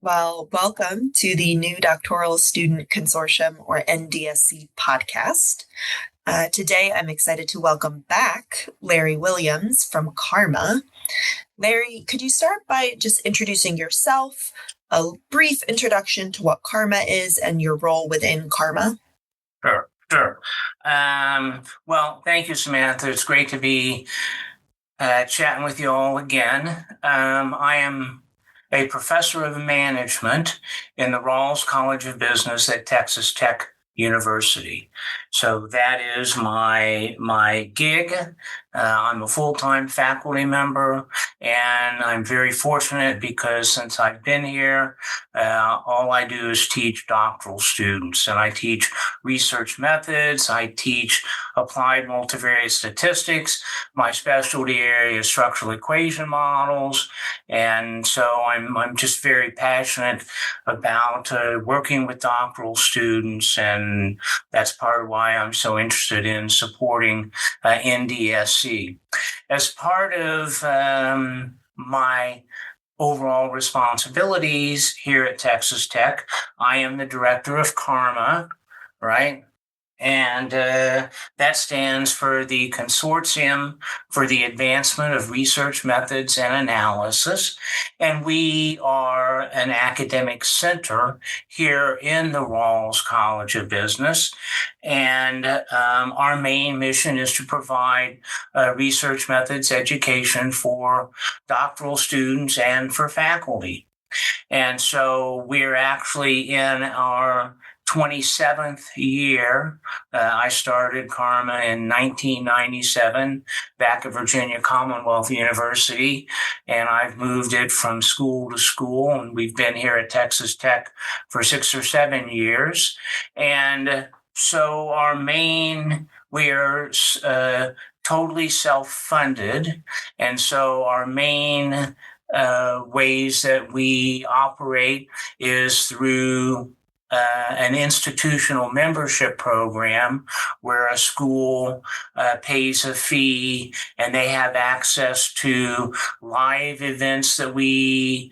Well, welcome to the new Doctoral Student Consortium, or NDSC, podcast. Today, I'm excited to welcome back Larry Williams from CARMA. Larry, could you start by just introducing yourself, a brief introduction to what CARMA is and your role within CARMA? Sure. Well, thank you, Samantha. It's great to be chatting with you all again. I am a professor of management in the Rawls College of Business at Texas Tech University. So that is my gig. I'm a full-time faculty member, and I'm very fortunate because since I've been here, all I do is teach doctoral students, and I teach research methods. I teach applied multivariate statistics. My specialty area is structural equation models, and so I'm just very passionate about working with doctoral students, and that's part of why I'm so interested in supporting NDSC. As part of my overall responsibilities here at Texas Tech, I am the director of CARMA, right? And that stands for the Consortium for the Advancement of Research Methods and Analysis. And we are an academic center here in the Rawls College of Business. And our main mission is to provide research methods education for doctoral students and for faculty. And so we're actually in our 27th year. I started CARMA in 1997 back at Virginia Commonwealth University, and I've moved it from school to school, and we've been here at Texas Tech for 6 or 7 years. And so we are totally self-funded, and so our main ways that we operate is through an institutional membership program where a school pays a fee and they have access to live events that we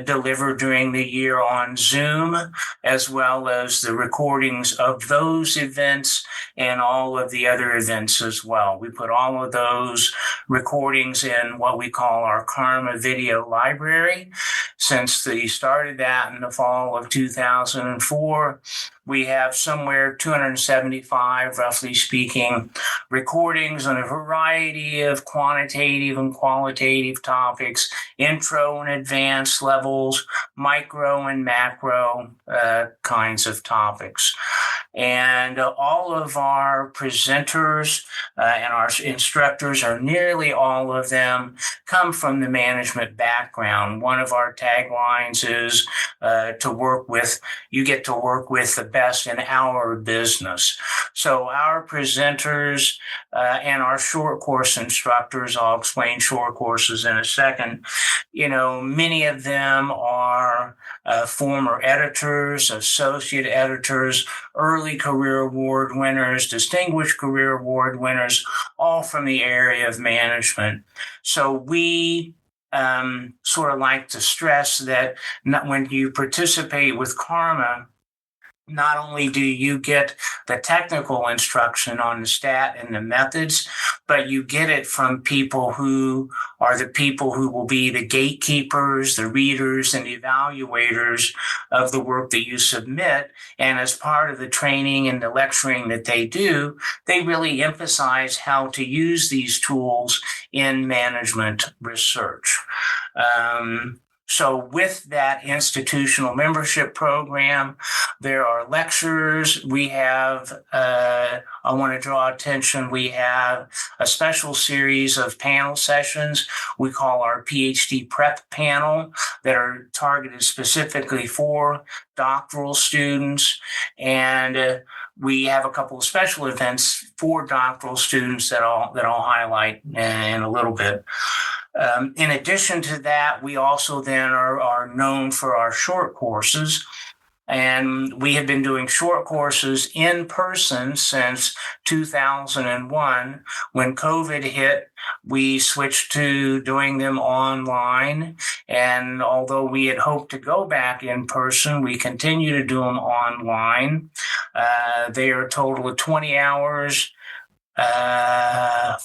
deliver during the year on Zoom, as well as the recordings of those events and all of the other events as well. We put all of those recordings in what we call our CARMA video library. Since we started that in the fall of 2004, we have somewhere 275, roughly speaking, recordings on a variety of quantitative and qualitative topics, intro and advanced levels, micro and macro kinds of topics. And all of our presenters and our instructors, or nearly all of them, come from the management background. One of our taglines is you get to work with the best in our business. So our presenters and our short course instructors, I'll explain short courses in a second, many of them are former editors, associate editors, early career award winners, distinguished career award winners, all from the area of management. So we sort of like to stress that when you participate with CARMA, not only do you get the technical instruction on the stat and the methods, but you get it from people who are the people who will be the gatekeepers, the readers, and the evaluators of the work that you submit. And as part of the training and the lecturing that they do, they really emphasize how to use these tools in management research. So with that institutional membership program, there are lectures. We have, I want to draw attention, we have a special series of panel sessions we call our PhD prep panel that are targeted specifically for doctoral students. And we have a couple of special events for doctoral students that I'll highlight in a little bit. In addition to that, we also then are known for our short courses. And we have been doing short courses in person since 2001. When COVID hit, we switched to doing them online. And although we had hoped to go back in person, we continue to do them online. They are a total of 20 hours.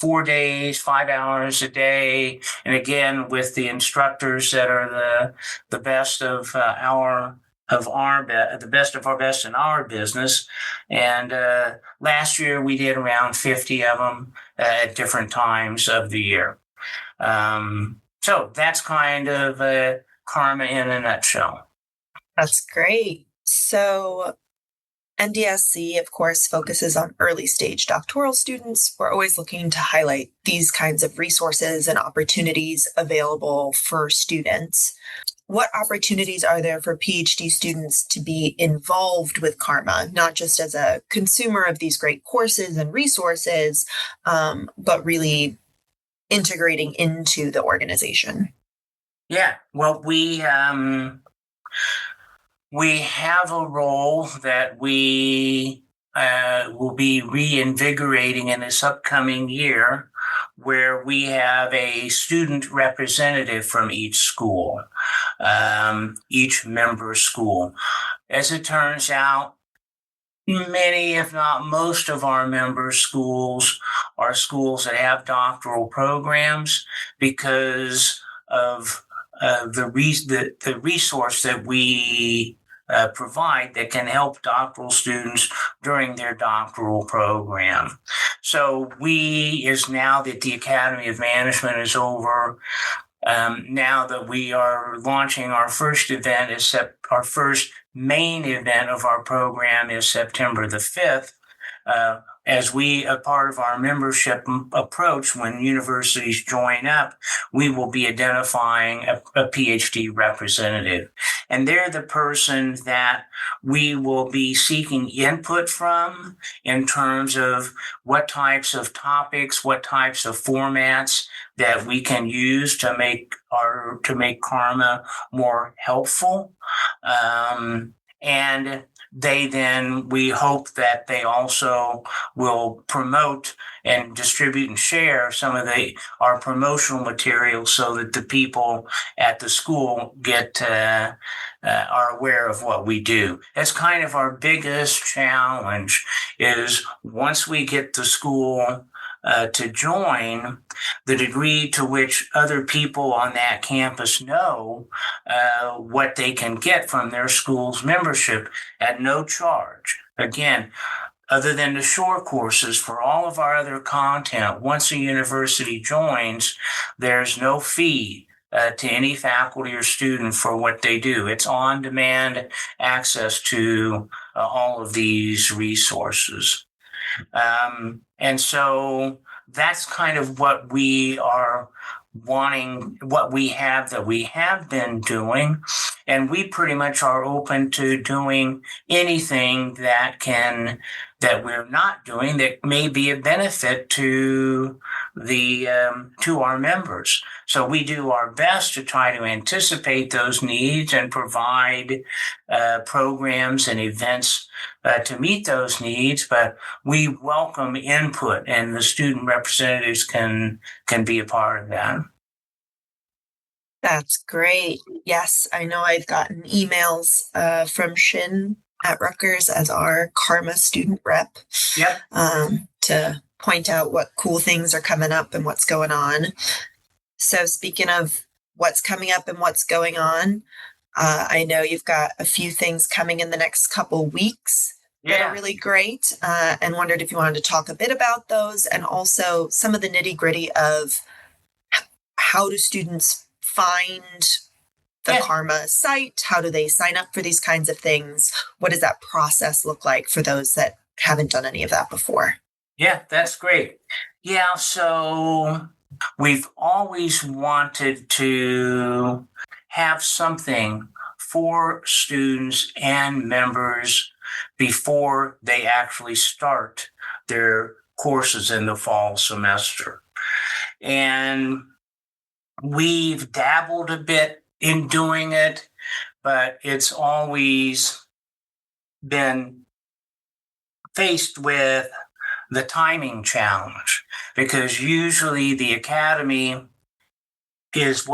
4 days, 5 hours a day, and again with the instructors that are the best of the best of our best in our business. And last year we did around 50 of them at different times of the year. So that's kind of CARMA in a nutshell. That's great. So NDSC, of course, focuses on early stage doctoral students. We're always looking to highlight these kinds of resources and opportunities available for students. What opportunities are there for PhD students to be involved with CARMA, not just as a consumer of these great courses and resources, but really integrating into the organization? Yeah, well, we have a role that we will be reinvigorating in this upcoming year, where we have a student representative from each school, each member school. As it turns out, many, if not most, of our member schools are schools that have doctoral programs because of the resource that we provide that can help doctoral students during their doctoral program. So now that the Academy of Management is over, now that we are launching our first event, our first main event of our program is September the 5th. As a part of our membership approach, when universities join up, we will be identifying a PhD representative. And they're the person that we will be seeking input from in terms of what types of topics, what types of formats that we can use to make CARMA more helpful. And we hope that they also will promote and distribute and share some of our promotional materials so that the people at the school are aware of what we do. That's kind of our biggest challenge, is once we get the school to join, the degree to which other people on that campus know what they can get from their school's membership at no charge. Again, other than the short courses, for all of our other content, once a university joins, there's no fee to any faculty or student for what they do. It's on-demand access to all of these resources. And so that's kind of what we are wanting, what we have been doing. And we pretty much are open to doing anything that we're not doing that may be a benefit to our members. So we do our best to try to anticipate those needs and provide programs and events to meet those needs, but we welcome input, and the student representatives can be a part of that. That's great. Yes, I know I've gotten emails from Shin at Rutgers as our CARMA student rep. Yep. To point out what cool things are coming up and what's going on. So speaking of what's coming up and what's going on, I know you've got a few things coming in the next couple weeks that are really great, and wondered if you wanted to talk a bit about those, and also some of the nitty-gritty of how do students find the CARMA site? How do they sign up for these kinds of things? What does that process look like for those that haven't done any of that before? Yeah, that's great. Yeah, so we've always wanted to have something for students and members before they actually start their courses in the fall semester. And we've dabbled a bit in doing it, but it's always been faced with the timing challenge, because usually the academy is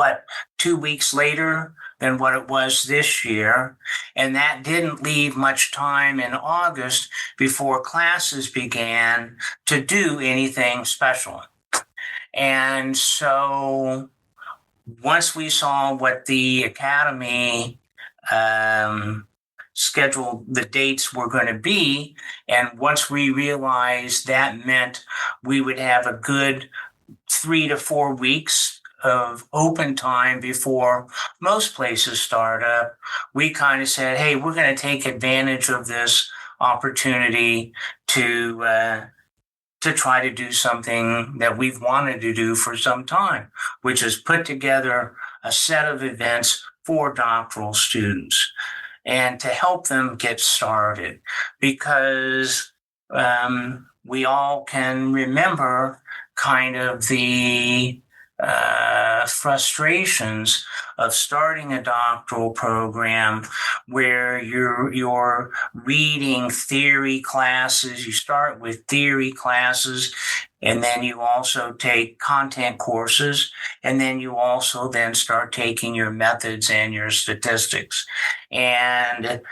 2 weeks later than what it was this year. And that didn't leave much time in August before classes began to do anything special. And so once we saw what the academy scheduled the dates were going to be, and once we realized that meant we would have a good 3 to 4 weeks of open time before most places start up, we kind of said, hey, we're going to take advantage of this opportunity to try to do something that we've wanted to do for some time, which is put together a set of events for doctoral students and to help them get started, because we all can remember kind of the frustrations of starting a doctoral program where you're reading theory classes. You start with theory classes, and then you also take content courses, and then you also then start taking your methods and your statistics. And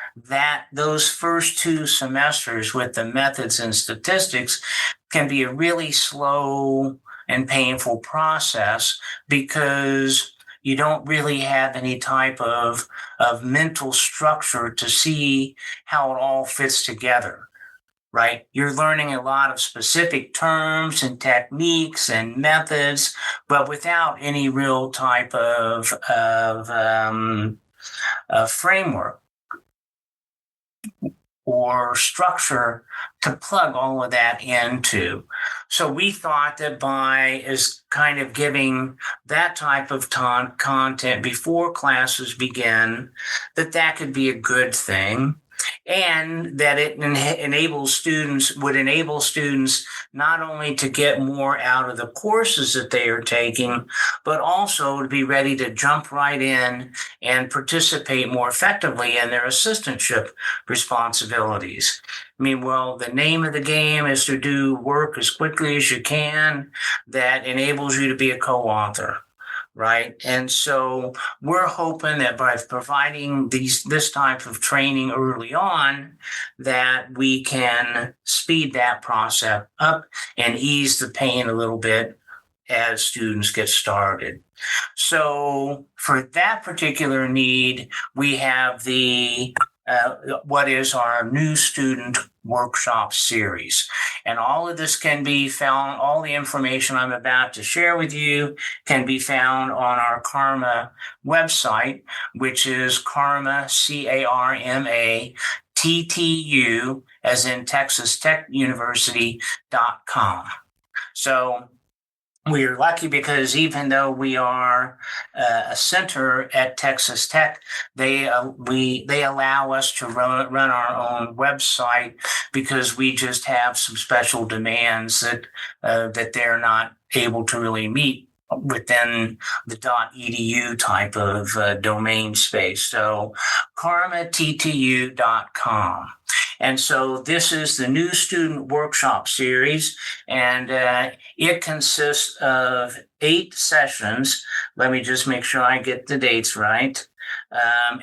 those first 2 semesters with the methods and statistics can be a really slow and painful process, because you don't really have any type of mental structure to see how it all fits together, right? You're learning a lot of specific terms and techniques and methods, but without any real type of framework or structure to plug all of that into. So we thought that by kind of giving that type of content before classes begin, that could be a good thing, and that it would enable students not only to get more out of the courses that they are taking, but also to be ready to jump right in and participate more effectively in their assistantship responsibilities. I mean, well, the name of the game is to do work as quickly as you can that enables you to be a co-author, right? And so we're hoping that by providing this type of training early on, that we can speed that process up and ease the pain a little bit as students get started. So for that particular need, we have what is our new student workshop series. And all of this can be found, all the information I'm about to share with you can be found on our CARMA website, which is CARMA, CARMA, TTU, as in Texas Tech University.com. So we're lucky because even though we are a center at Texas Tech, they allow us to run our own website, because we just have some special demands that they're not able to really meet within the .edu type of domain space. So karmattu.com. And so this is the new student workshop series, and it consists of 8 sessions. Let me just make sure I get the dates right.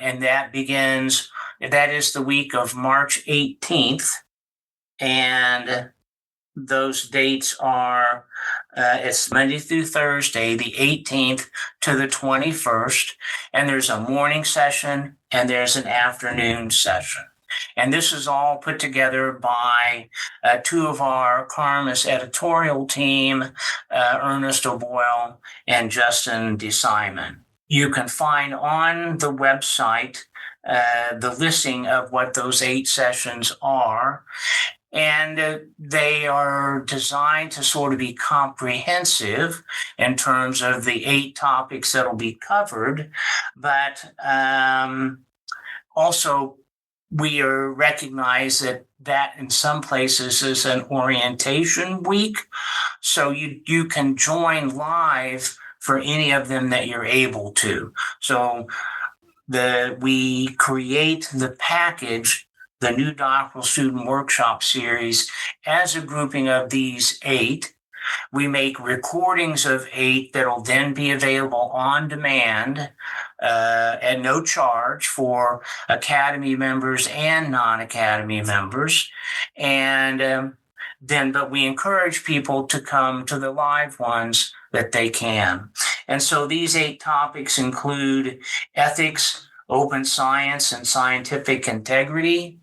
And that is the week of March 18th. And those dates are, it's Monday through Thursday, the 18th to the 21st. And there's a morning session and there's an afternoon session. And this is all put together by 2 of our CARMA's editorial team, Ernest O'Boyle and Justin DeSimon. You can find on the website the listing of what those 8 sessions are. And they are designed to sort of be comprehensive in terms of the 8 topics that will be covered, but also we recognize that in some places is an orientation week. So you can join live for any of them that you're able to. So we create the package the new Doctoral Student Workshop series as a grouping of these 8. We make recordings of 8 that'll then be available on demand at no charge for Academy members and non-Academy members. And but we encourage people to come to the live ones that they can. And so these 8 topics include ethics, open science and scientific integrity,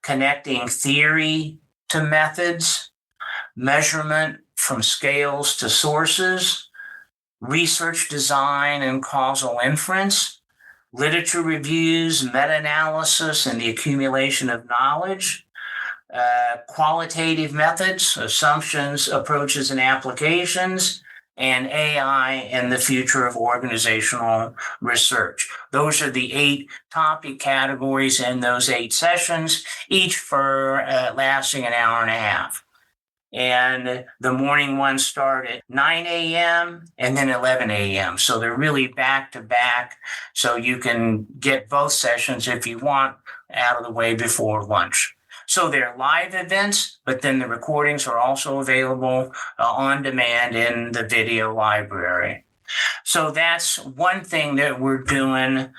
connecting theory to methods, measurement from scales to sources, research design and causal inference, literature reviews, meta-analysis, and the accumulation of knowledge, qualitative methods, assumptions, approaches, and applications, and AI and the future of organizational research. Those are the 8 topic categories in those 8 sessions, each for lasting an hour and a half. And the morning ones start at 9 a.m. and then 11 a.m. So they're really back to back. So you can get both sessions if you want out of the way before lunch. So they're live events, but then the recordings are also available on demand in the video library. So that's one thing that we're doing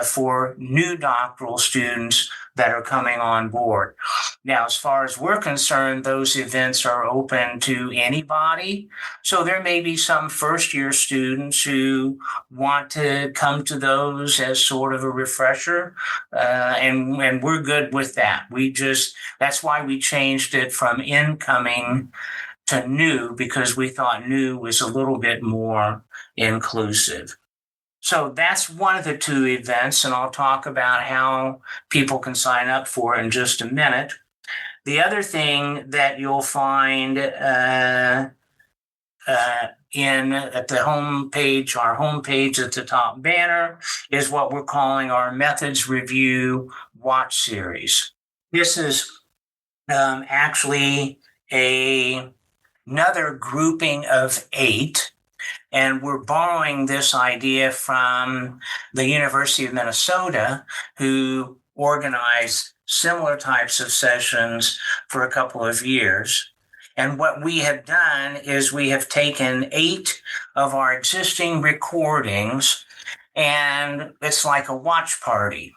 for new doctoral students that are coming on board. Now, as far as we're concerned, those events are open to anybody. So there may be some first-year students who want to come to those as sort of a refresher, and we're good with that. That's why we changed it from incoming to new, because we thought new was a little bit more inclusive. So that's one of the 2 events, and I'll talk about how people can sign up for it in just a minute. The other thing that you'll find at the home page, our homepage at the top banner, is what we're calling our Methods Review Watch Series. This is actually another grouping of 8. And we're borrowing this idea from the University of Minnesota, who organized similar types of sessions for a couple of years. And what we have done is we have taken 8 of our existing recordings, and it's like a watch party.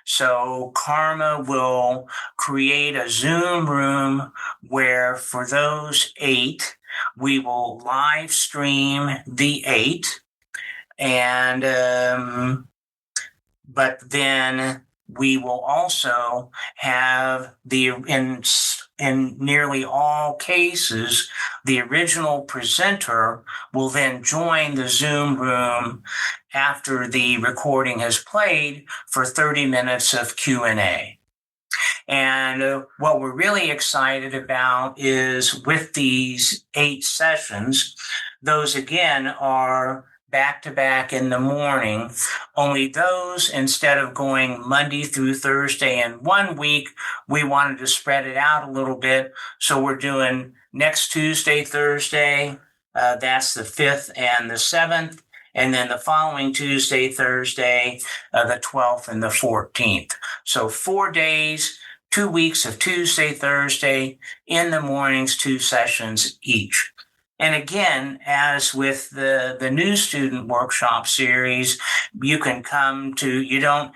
So CARMA will create a Zoom room where for those 8, we will live stream the 8, and but then we will also have in nearly all cases, the original presenter will then join the Zoom room after the recording has played for 30 minutes of Q&A. And what we're really excited about is with these 8 sessions, those again are back to back in the morning, only those, instead of going Monday through Thursday in 1 week, we wanted to spread it out a little bit. So we're doing next Tuesday, Thursday, that's the 5th and the 7th. And then the following Tuesday, Thursday, the 12th and the 14th. So 4 days, 2 weeks of Tuesday, Thursday, in the mornings, 2 sessions each. And again, as with the new student workshop series, you can you don't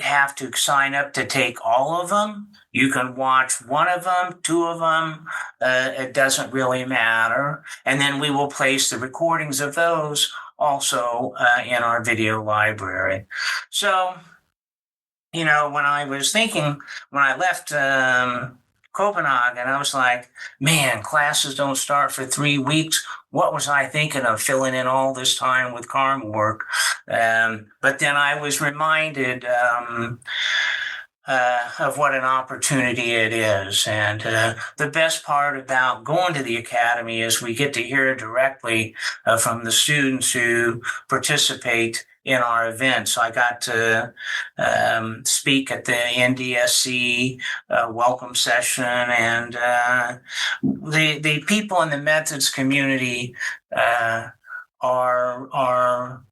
have to sign up to take all of them. You can watch one of them, 2 of them. It doesn't really matter. And then we will place the recordings of those also in our video library. So, when I left Copenhagen, I was like, man, classes don't start for 3 weeks. What was I thinking of filling in all this time with CARMA work? But then I was reminded of what an opportunity it is. And the best part about going to the Academy is we get to hear directly from the students who participate in our events. I got to speak at the NDSC welcome session, and the people in the methods community are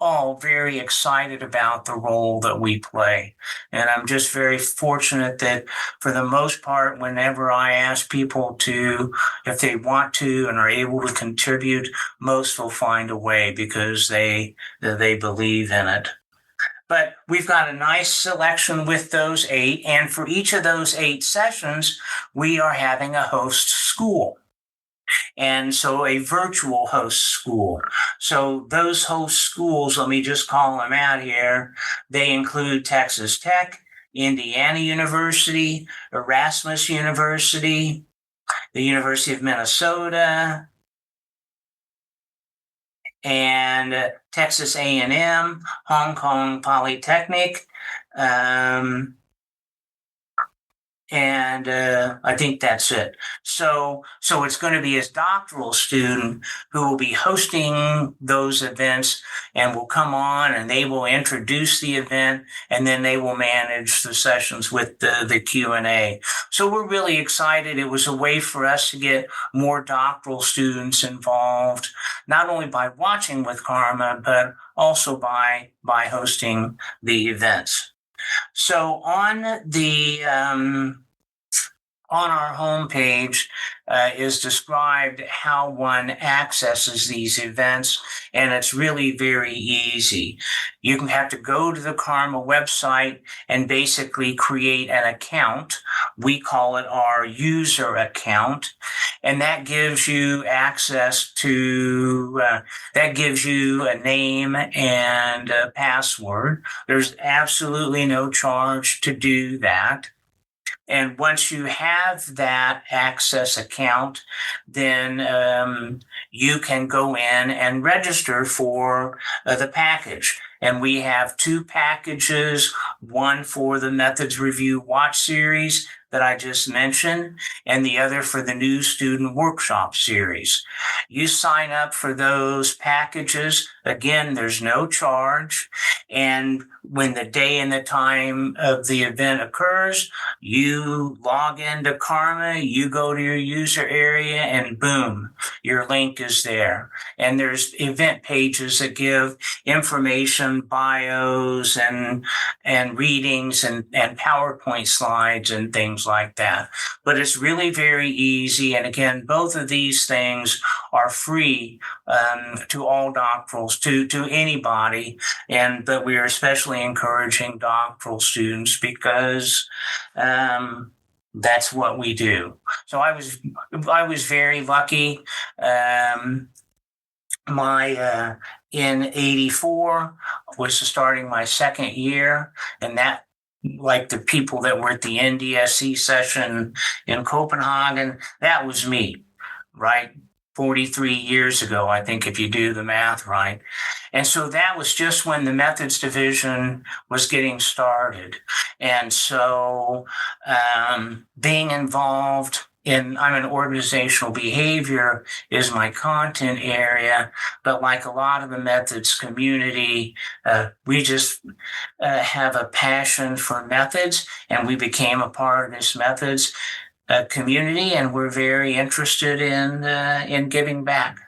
all very excited about the role that we play. And I'm just very fortunate that for the most part, whenever I ask people to, if they want to and are able to contribute, most will find a way because they believe in it. But we've got a nice selection with those 8. And for each of those 8 sessions, we are having a host school. And so a virtual host school. So those host schools, let me just call them out here. They include Texas Tech, Indiana University, Erasmus University, the University of Minnesota, and Texas A&M, Hong Kong Polytechnic, and I think that's it. So it's going to be a doctoral student who will be hosting those events and will come on and they will introduce the event and then they will manage the sessions with the Q&A. So we're really excited. It was a way for us to get more doctoral students involved, not only by watching with CARMA, but also by hosting the events. So on our homepage is described how one accesses these events, and it's really very easy. You can have to go to the CARMA website and basically create an account. We call it our user account, and that gives you access to, that gives you a name and a password. There's absolutely no charge to do that. And once you have that access account, then you can go in and register for the package. And we have 2 packages, one for the Methods Review Watch series that I just mentioned, and the other for the new Student Workshop series. You sign up for those packages. Again, there's no charge. And when the day and the time of the event occurs, you log into CARMA, you go to your user area, and boom, your link is there. And there's event pages that give information, bios, and readings, and PowerPoint slides, and things like that. But it's really very easy. And again, both of these things are free to all doctorals, to anybody. But we are especially encouraging doctoral students because that's what we do. So I was very lucky. In 84 was starting my second year, and that, like the people that were at the NDSC session in Copenhagen, that was me, right? 43 years ago, I think, if you do the math right. And so that was just when the methods division was getting started. And so being involved I'm an organizational behavior is my content area, but like a lot of the methods community, we just have a passion for methods, and we became a part of this methods community, and we're very interested in giving back.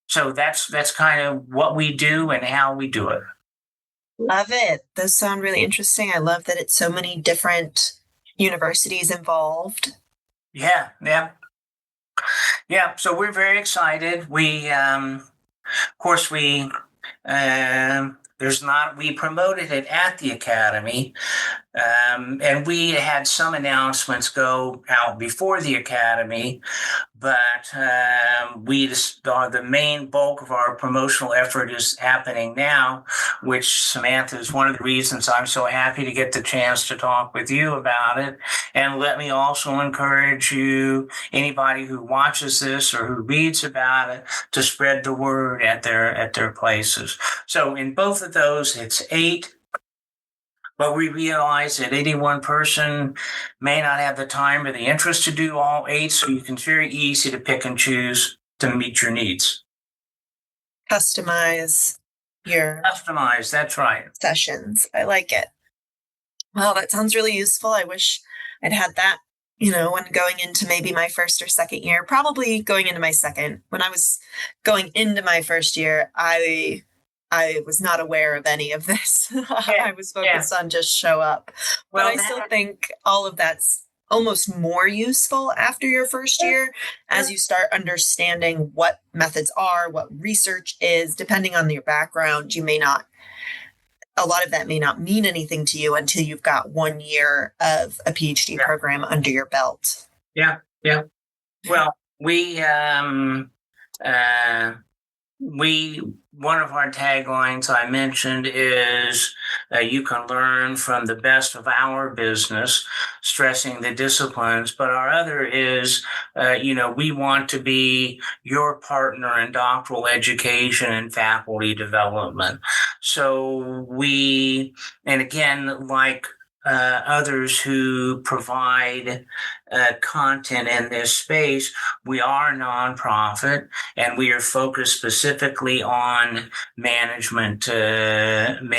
So that's kind of what we do and how we do it. Love it. Those sound really interesting. I love that it's so many different universities involved. Yeah. So we're very excited. We, of course, we promoted it at the Academy, and we had some announcements go out before the Academy, but the main bulk of our promotional effort is happening now, which, Samantha, is one of the reasons I'm so happy to get the chance to talk with you about it. And let me also encourage you, anybody who watches this or who reads about it, to spread the word at their places. So in both of those, it's 8. But we realize that any one person may not have the time or the interest to do all 8, so it's very easy to pick and choose to meet your needs. Customize, that's right. Sessions. I like it. Well, that sounds really useful. I wish I'd had that, when going into maybe my first or second year, probably going into my second. When I was going into my first year, I I was not aware of any of this. I was focused on just show up. But I still think all of that's almost more useful after your first year as you start understanding what methods are, what research is. Depending on your background, a lot of that may not mean anything to you until you've got 1 year of a PhD program under your belt. Yeah. Well, one of our taglines I mentioned is you can learn from the best of our business, stressing the disciplines. But our other is, we want to be your partner in doctoral education and faculty development. So and again, like others who provide content in this space, we are a nonprofit, and we are focused specifically on management and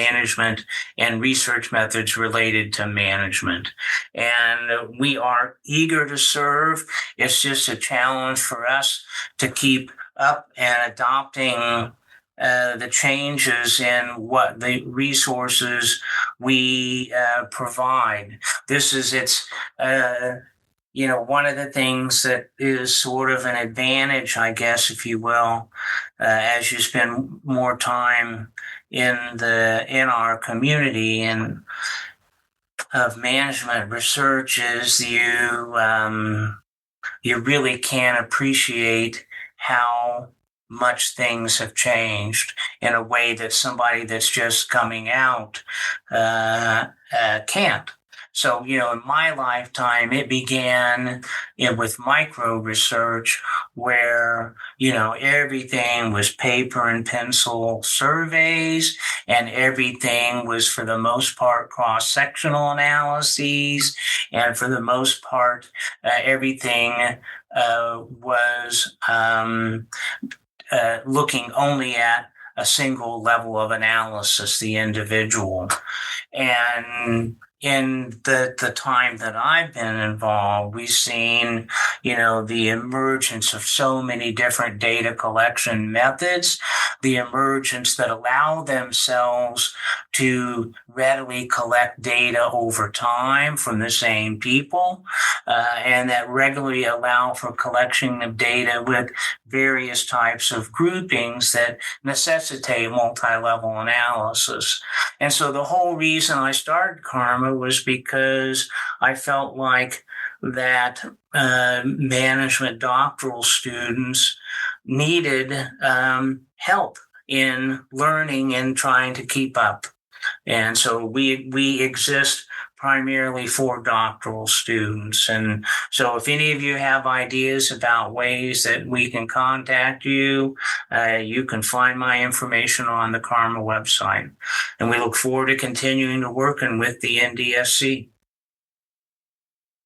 research methods related to management. And we are eager to serve. It's just a challenge for us to keep up and adopting the changes in what the resources we provide. One of the things that is sort of an advantage, I guess, if you will, as you spend more time in our community and of management research, is you really can appreciate how much things have changed in a way that somebody that's just coming out can't. So, in my lifetime, it began with micro research where, everything was paper and pencil surveys, and everything was, for the most part, cross-sectional analyses, and for the most part, everything was looking only at a single level of analysis, the individual. And in the time that I've been involved, we've seen, the emergence of so many different data collection methods, the emergence that allow themselves to readily collect data over time from the same people, and that regularly allow for collection of data with various types of groupings that necessitate multi-level analysis. And so the whole reason I started CARMA was because I felt like that management doctoral students needed help in learning and trying to keep up. And so we exist primarily for doctoral students. And so if any of you have ideas about ways that we can contact you, you can find my information on the CARMA website. And we look forward to continuing to working with the NDSC.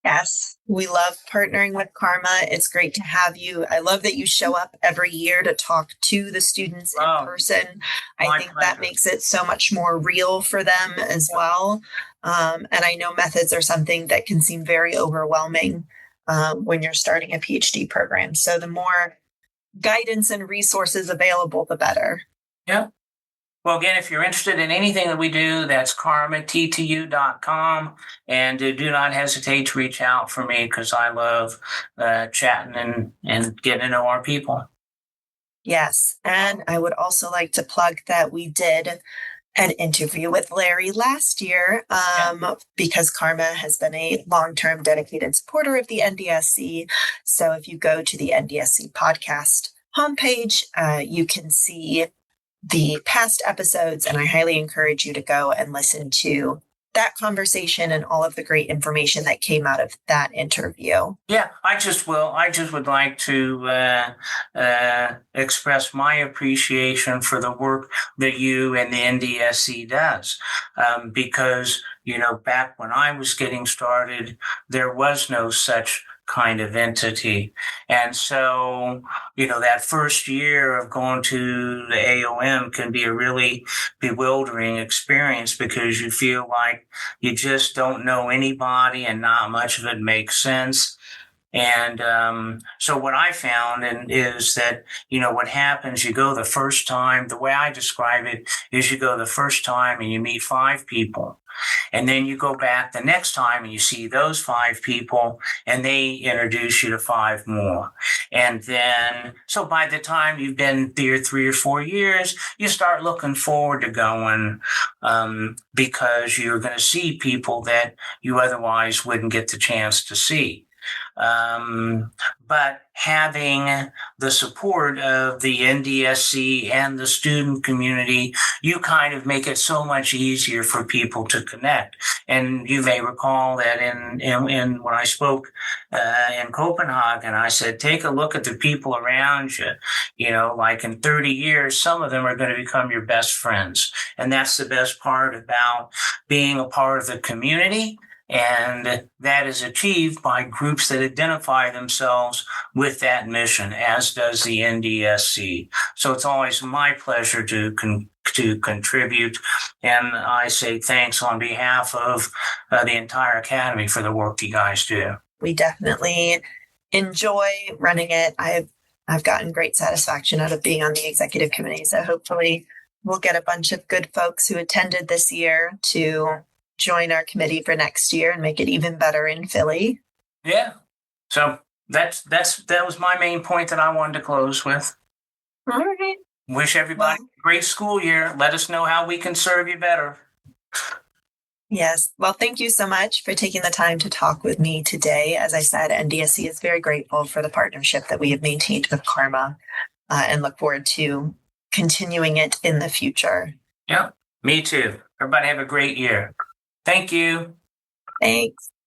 Yes, we love partnering with CARMA. It's great to have you. I love that you show up every year to talk to the students in person. I think that makes it so much more real for them as well. And I know methods are something that can seem very overwhelming when you're starting a PhD program. So the more guidance and resources available, the better. Yeah. Well, again, if you're interested in anything that we do, that's CARMATTU.com. And do not hesitate to reach out for me, because I love chatting and getting to know our people. Yes. And I would also like to plug that we did an interview with Larry last year because CARMA has been a long-term dedicated supporter of the NDSC. So if you go to the NDSC podcast homepage, you can see the past episodes, and I highly encourage you to go and listen to that conversation and all of the great information that came out of that interview. Yeah, I just would like to express my appreciation for the work that you and the NDSC does, because, back when I was getting started, there was no such kind of entity. And so, that first year of going to the AOM can be a really bewildering experience, because you feel like you just don't know anybody and not much of it makes sense. And so what I found is that, what happens, you go the first time, the way I describe it is you go the first time and you meet 5 people. And then you go back the next time and you see those 5 people and they introduce you to 5 more. And then, so by the time you've been there 3 or 4 years, you start looking forward to going, because you're going to see people that you otherwise wouldn't get the chance to see. But having the support of the NDSC and the student community, you kind of make it so much easier for people to connect. And you may recall that in when I spoke in Copenhagen, I said, take a look at the people around you. Like in 30 years, some of them are going to become your best friends. And that's the best part about being a part of the community. And that is achieved by groups that identify themselves with that mission, as does the NDSC. So it's always my pleasure to contribute. And I say thanks on behalf of the entire Academy for the work you guys do. We definitely enjoy running it. I've gotten great satisfaction out of being on the executive committee. So hopefully we'll get a bunch of good folks who attended this year to join our committee for next year and make it even better in Philly. Yeah. So that was my main point that I wanted to close with. All right. Wish everybody a great school year. Let us know how we can serve you better. Yes. Well, thank you so much for taking the time to talk with me today. As I said, NDSC is very grateful for the partnership that we have maintained with CARMA and look forward to continuing it in the future. Yeah, me too. Everybody have a great year. Thank you. Thanks.